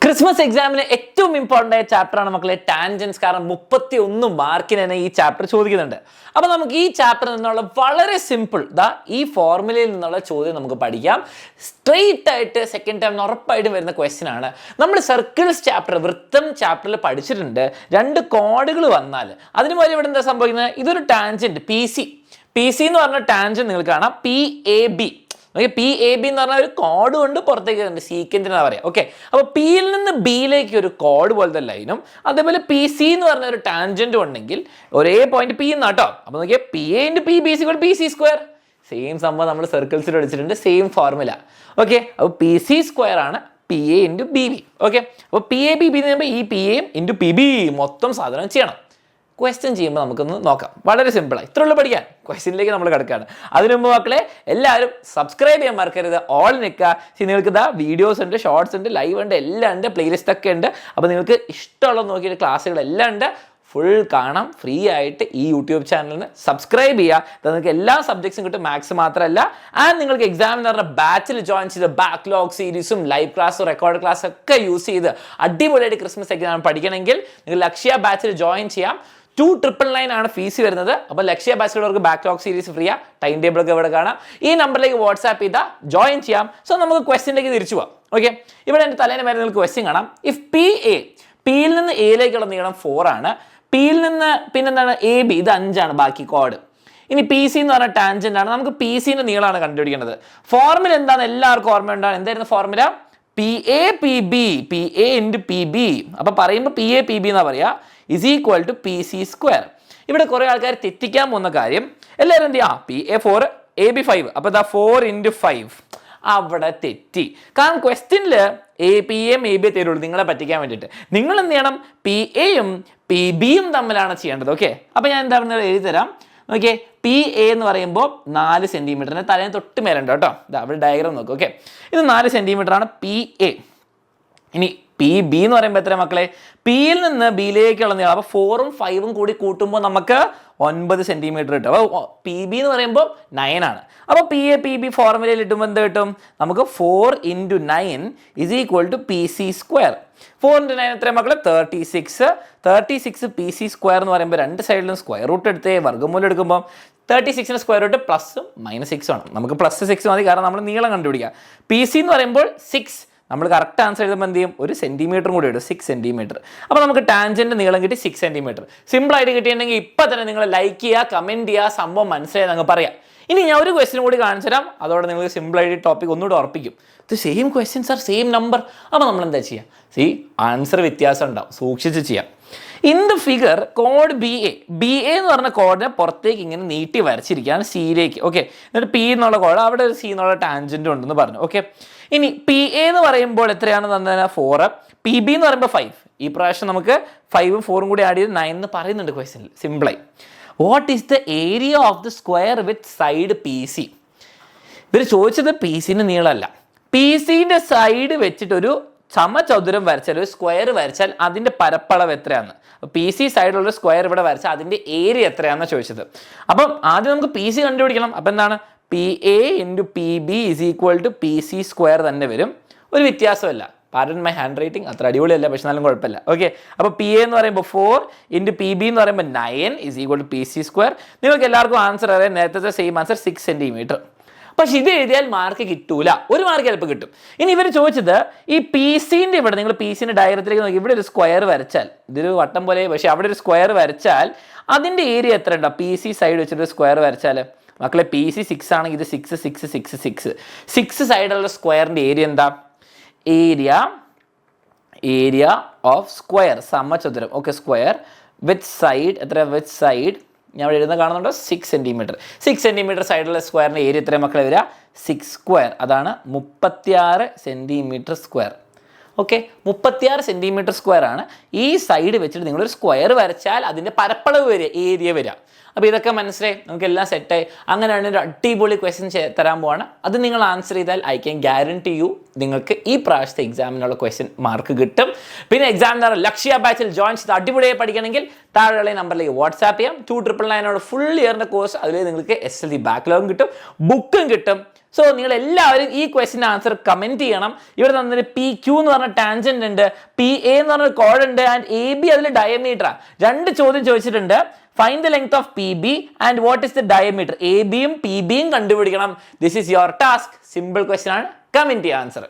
Christmas എക്സാമിന് ഏറ്റവും important ആയ ചാപ്റ്ററാണ് മക്കളെ ടാൻജൻസ്. കാരണം 31 മാർക്കിന് തന്നെ ഈ ചാപ്റ്റർ ചോദിക്കുന്നുണ്ട്. അപ്പോൾ നമുക്ക് ഈ ചാപ്റ്ററിൽ നിന്നുള്ള വളരെ സിമ്പിൾ ഈ ഫോർമുലയിൽ നിന്നുള്ള ചോദ്യം നമുക്ക് പഠിക്കാം. സ്ട്രെയിറ്റ് ആയിട്ട് സെക്കൻഡ് ടൈം ഉറപ്പായിട്ട് വരുന്ന ക്വസ്റ്റ്യൻ ആണ്. നമ്മൾ സർക്കിൾസ് ചാപ്റ്റർ വൃത്തം ചാപ്റ്ററിൽ പഠിച്ചിട്ടുണ്ട്. 2 കോഡുകൾ വന്നാൽ അതിന് പോലെ ഇവിടെ എന്താ സംഭവിക്കുന്നത്? ഇതൊരു ടാൻജൻറ്റ് പി സി എന്ന് പറഞ്ഞ ടാൻജൻറ്റ് നിങ്ങൾക്ക് കാണാം PAB. PAB എന്ന് പറഞ്ഞാൽ ഒരു കോഡ് കൊണ്ട് പുറത്തേക്ക് സീക്വൻസ് എന്നാ പറയാം. ഓക്കെ, അപ്പോൾ പിയിൽ നിന്ന് ബിയിലേക്ക് ഒരു കോഡ് പോലത്തെ ലൈനും അതേപോലെ PC എന്ന് പറഞ്ഞ ഒരു ടാൻജൻറ്റും ഉണ്ടെങ്കിൽ ഒരേ പോയിന്റ് P എന്നാട്ടോ. അപ്പോൾ നോക്കിയാൽ PA × PB = PC². സെയിം സംഭവം നമ്മൾ സർക്കിൾസിൽ പഠിച്ചിട്ടുണ്ട്, സെയിം ഫോർമുല. ഓക്കെ, അപ്പോൾ PC² ആണ് PA × BB. ഓക്കെ, അപ്പോൾ PAB എന്ന് പറയുമ്പോൾ ഈ PA × PB മൊത്തം സാധനം ചെയ്യണം. ക്വസ്റ്റ്യൻ ചെയ്യുമ്പോൾ നമുക്കൊന്ന് നോക്കാം. വളരെ സിമ്പിളാണ്, ഇത്രയുള്ളൂ പഠിക്കാൻ. ക്വസ്റ്റ്യനിലേക്ക് നമ്മൾ കിടക്കുകയാണ്. അതിനു മുമ്പ് മക്കളെ എല്ലാവരും സബ്സ്ക്രൈബ് ചെയ്യാൻ മറക്കരുത്. ഓൾ നിൽക്കുക. നിങ്ങൾക്ക് വീഡിയോസ് ഉണ്ട്, ഷോർട്സ് ഉണ്ട്, ലൈവ് ഉണ്ട്, എല്ലാം ഉണ്ട്, പ്ലേലിസ്റ്റ് ഒക്കെ ഉണ്ട്. അപ്പോൾ നിങ്ങൾക്ക് ഇഷ്ടമുള്ളത് നോക്കിയിട്ട് ക്ലാസ്സുകളെല്ലാം ഉണ്ട്. ഫുൾ കാണാം ഫ്രീ ആയിട്ട് ഈ യൂട്യൂബ് ചാനലിന് സബ്സ്ക്രൈബ് ചെയ്യുക. നിങ്ങൾക്ക് എല്ലാ സബ്ജക്ട്സും കിട്ടും, മാത്സ് മാത്രമല്ല. ആൻഡ് നിങ്ങൾക്ക് എക്സാം എന്ന് പറഞ്ഞാൽ ബാച്ചിൽ ജോയിൻ ചെയ്ത് ബാക്ക്ലോഗ് സീരീസും ലൈവ് ക്ലാസ്സും റെക്കോർഡ് ക്ലാസ്സും ഒക്കെ യൂസ് ചെയ്ത് അടിപൊളിയായിട്ട് ക്രിസ്മസ് എക്സാം പഠിക്കണമെങ്കിൽ നിങ്ങൾ ലക്ഷ്യ ബാച്ചിൽ ജോയിൻ ചെയ്യാം. 2,999 ആണ് ഫീസ് വരുന്നത്. അപ്പോൾ ലക്ഷ്യ ബാച്ചിലുള്ളവർക്ക് ബാക്ക്ലോഗ് സീരീസ് ഫ്രീയാ. ടൈം ടേബിൾ ഒക്കെ ഇവിടെ കാണാം. ഈ നമ്പറിലേക്ക് വാട്സാപ്പ് ചെയ്താൽ ജോയിൻ ചെയ്യാം. സോ നമുക്ക് ക്വസ്റ്റ്യനിലേക്ക് തിരിച്ചു പോവാം. ഓക്കെ, ഇവിടെ എൻ്റെ തലേന്ന് വരെ നിങ്ങൾക്ക് ക്വസ്റ്റ്യൻ കാണാം. ഇഫ് പിയിൽ നിന്ന് എയിലേക്കുള്ള നീളം 4 ആണ്. പിയിൽ നിന്ന് പിന്നെന്താണ് AB, ഇത് 5 ആണ് ബാക്കി കോഡ്. ഇനി PC എന്ന് പറഞ്ഞ ടാൻജന്റ് ആണ്. നമുക്ക് PCന്റെ നീളമാണ് കണ്ടുപിടിക്കേണ്ടത്. ഫോർമുല എന്താണ് എല്ലാവർക്കും ഓർമ്മയുണ്ടാണ്? എന്തായിരുന്നു ഫോർമുല? PA × PB. അപ്പോൾ പറയുമ്പോൾ PA PB എന്നാ പറയാ = PC². ഇവിടെ കുറേ ആൾക്കാർ തെറ്റിക്കാൻ പോകുന്ന കാര്യം എല്ലാവരും എന്ത് ചെയ്യാം? PA 4 AB 5. അപ്പോൾ ഇതാ 4 × 5. അവിടെ തെറ്റി. കാരണം ക്വസ്റ്റ്യനിൽ PA AB തരുള്ളൂ നിങ്ങളെ പറ്റിക്കാൻ വേണ്ടിയിട്ട്. നിങ്ങൾ എന്ത് ചെയ്യണം? PA യും PB യും തമ്മിലാണ് ചെയ്യേണ്ടത്. ഓക്കെ, അപ്പോൾ ഞാൻ എന്താ പറയുന്നത് എഴുതി തരാം. ഓക്കെ, PA എന്ന് പറയുമ്പോൾ 4 സെൻറ്റിമീറ്ററിന് തലേന്ന് തൊട്ട് മേലുണ്ട് കേട്ടോ. അവിടെ ഡയഗ്രാം നോക്കും. ഓക്കെ, ഇത് 4 സെൻറ്റിമീറ്ററാണ് PA. ഇനി PB എന്ന് പറയുമ്പോൾ എത്ര മക്കളെ? പിയിൽ നിന്ന് ബിയിലേക്കുള്ള നീളം. അപ്പോൾ 4ഉം 5ഉം കൂടി കൂട്ടുമ്പോൾ നമുക്ക് 9 സെൻറ്റിമീറ്റർ കിട്ടും. അപ്പോൾ PB എന്ന് പറയുമ്പോൾ 9 ആണ്. അപ്പോൾ PA PB ഫോർമുലയിൽ ഇട്ടുമ്പോൾ എന്ത് കിട്ടും? നമുക്ക് 4 × 9 = PC². 4 × 9 എത്ര മക്കളെ? 36. 36 PC² എന്ന് പറയുമ്പോൾ 2 സൈഡിലും സ്ക്വയർ റൂട്ട് എടുത്തേ വർഗ്ഗമൂലം എടുക്കുമ്പോൾ 36ന്റെ സ്ക്വയർ റൂട്ട് +-6 ആണ്. നമുക്ക് +6 മതി, കാരണം നമ്മൾ നീളം കണ്ടുപിടിക്കുക. PC എന്ന് പറയുമ്പോൾ 6. നമ്മൾ കറക്റ്റ് ആൻസർ എഴുതുമ്പോൾ എന്ത് ചെയ്യും? 1 സെൻറ്റിമീറ്റർ കൂടി ഇടും, 6 സെൻറ്റിമീറ്റർ. അപ്പോൾ നമുക്ക് ടാൻജൻറ്റ് നീളം കിട്ടി 6 സെൻറ്റിമീറ്റർ. സിമ്പിളായിട്ട് കിട്ടിയിട്ടുണ്ടെങ്കിൽ ഇപ്പം തന്നെ നിങ്ങൾ ലൈക്ക് ചെയ്യുക, കമൻറ്റ് ചെയ്യുക, സംഭവം മനസ്സിലായി നിങ്ങൾ പറയാം. ഇനി ഞാൻ ഒരു ക്വസ്റ്റ്യൻ കൂടി കാണിച്ചു തരാം. അതോടെ നിങ്ങൾക്ക് സിമ്പിളായിട്ട് ടോപ്പിക് ഒന്നുകൂടെ ഉറപ്പിക്കും. ഇത് same questions are same number. അപ്പോൾ നമ്മൾ എന്താ ചെയ്യുക? ആൻസർ വ്യത്യാസം ഉണ്ടാവും, സൂക്ഷിച്ച് ചെയ്യാം. In the figure code BA എന്ന് പറഞ്ഞ കോഡിനെ പുറത്തേക്ക് ഇങ്ങനെ നീട്ടി വരച്ചിരിക്കുകയാണ് സിയിലേക്ക്. ഓക്കെ, എന്നിട്ട് P എന്നുള്ള കോഡ്, അവിടെ ഒരു C എന്നുള്ള ടാൻജൻറ്റും ഉണ്ടെന്ന് പറഞ്ഞു. ഓക്കെ, ഇനി PA എന്ന് പറയുമ്പോൾ എത്രയാണ് തന്നത്? 4. PB എന്ന് പറയുമ്പോൾ 5. ഈ പ്രാവശ്യം നമുക്ക് 5ഉം 4ഉം കൂടി ആഡ് ചെയ്ത് 9 എന്ന് പറയുന്നുണ്ട് ക്വസ്റ്റ്യനിൽ. സിമ്പിളായി. What is the area of the square with side PC? ഇവർ ചോദിച്ചത് PCന്റെ നീളമല്ല, PCന്റെ സൈഡ് വെച്ചിട്ടൊരു സമചതുരം വരച്ചാൽ, ഒരു സ്ക്വയർ വരച്ചാൽ അതിൻ്റെ പരപ്പളവ് എത്രയാണ്? PC സൈഡിലുള്ള സ്ക്വയർ ഇവിടെ വരച്ചാൽ അതിൻ്റെ ഏരിയ എത്രയാണെന്ന് ചോദിച്ചത്. അപ്പം ആദ്യം നമുക്ക് PC കണ്ടുപിടിക്കണം. അപ്പം എന്താണ്? PA × PB = PC² തന്നെ വരും. ഒരു വ്യത്യാസമല്ല. പാർഡൺ മൈ ഹാൻഡ് റൈറ്റിംഗ് അത്ര അടിപൊളിയല്ല, പക്ഷെ എന്നാലും കുഴപ്പമില്ല. ഓക്കെ, അപ്പോൾ PA എന്ന് പറയുമ്പോൾ 4 × PB എന്ന് പറയുമ്പോൾ 9 = PC². നിങ്ങൾക്ക് എല്ലാവർക്കും ആൻസർ അറിയാം, നേരത്തെ സെയിം ആൻസർ 6 സെൻറ്റിമീറ്റർ. പക്ഷെ ഇത് എഴുതിയാൽ മാർക്ക് കിട്ടൂല, 1 മാർക്ക് ചിലപ്പോൾ കിട്ടും. ഇനി ഇവർ ചോദിച്ചത് ഈ PCന്റെ ഇവിടെ, നിങ്ങൾ PCന്റെ ഡയഗ്രത്തിലേക്ക് നോക്കി, ഇവിടെ ഒരു സ്ക്വയർ വരച്ചാൽ, ഇതൊരു വട്ടം പോലെ, പക്ഷേ അവിടെ ഒരു സ്ക്വയർ വരച്ചാൽ അതിൻ്റെ ഏരിയ എത്ര ഉണ്ടാവും? PC സൈഡ് വെച്ചിട്ട് സ്ക്വയർ വരച്ചാൽ മക്കളെ PC 6 ആണെങ്കിൽ ഇത് 6 6 6 6 6 സൈഡുള്ള സ്ക്വയറിൻ്റെ ഏരിയ എന്താ? ഏരിയ ഓഫ് സ്ക്വയർ, സമചതുരം. ഓക്കെ, സ്ക്വയർ വിത്ത് സൈഡ് എത്ര? വിത്ത് സൈഡ് ഞാൻ ഇവിടെ എഴുതുന്ന കാണുന്നുണ്ടോ? 6 സെൻറ്റിമീറ്റർ. 6 സെൻറ്റിമീറ്റർ സൈഡുള്ള സ്ക്വയറിൻ്റെ ഏരിയ എത്ര മക്കളെ വരിക? 6². അതാണ് 36 centimetre square. Okay, 36 centimetre square ആണ്. ഈ സൈഡ് വെച്ചിട്ട് നിങ്ങളൊരു സ്ക്വയർ വരച്ചാൽ അതിൻ്റെ പരപ്പളവ് വരിക, ഏരിയ വരിക. അപ്പോൾ ഇതൊക്കെ മനസ്സിലായി, നമുക്ക് എല്ലാം സെറ്റായി. അങ്ങനെയാണ് ഒരു അടിപൊളി ക്വസ്റ്റ്യൻ തരാൻ പോവാണ്. അത് നിങ്ങൾ ആൻസർ ചെയ്താൽ ഐ ക്യാൻ ഗ്യാരണ്ടി യു നിങ്ങൾക്ക് ഈ പ്രാവശ്യത്തെ എക്സാമിനുള്ള ക്വസ്റ്റ്യൻ മാർക്ക് കിട്ടും. പിന്നെ എക്സാമിനർ ലക്ഷ്യ ബാച്ചിൽ ജോയിൻ ചെയ്ത് അടിപൊളിയായി പഠിക്കണമെങ്കിൽ താഴെയുള്ള നമ്പറിലേക്ക് വാട്സാപ്പ് ചെയ്യാം. 2999 ഫുൾ ഇയറിൻ്റെ കോഴ്സ്, അതിൽ നിങ്ങൾക്ക് SSLC ബാക്ക്ലോഗും കിട്ടും, ബുക്കും കിട്ടും. സോ നിങ്ങൾ എല്ലാവരും ഈ ക്വസ്റ്റിൻ്റെ ആൻസർ കമൻറ്റ് ചെയ്യണം. ഇവിടെ തന്നൊരു PQ എന്ന് പറഞ്ഞ ടാൻജന്റ് ഉണ്ട്, PA എന്ന് പറഞ്ഞ കോഡ് ഉണ്ട്, ആൻഡ് AB അതിൽ ഡയമീറ്ററാണ്. 2 ചോദ്യം ചോദിച്ചിട്ടുണ്ട്. Find the length of PB and what is the diameter. AB യും PB യും കണ്ടുപിടിക്കണം. This is your task. Simple question ആണ്. കമൻറ്റ് ചെയ്യുക ആൻസർ.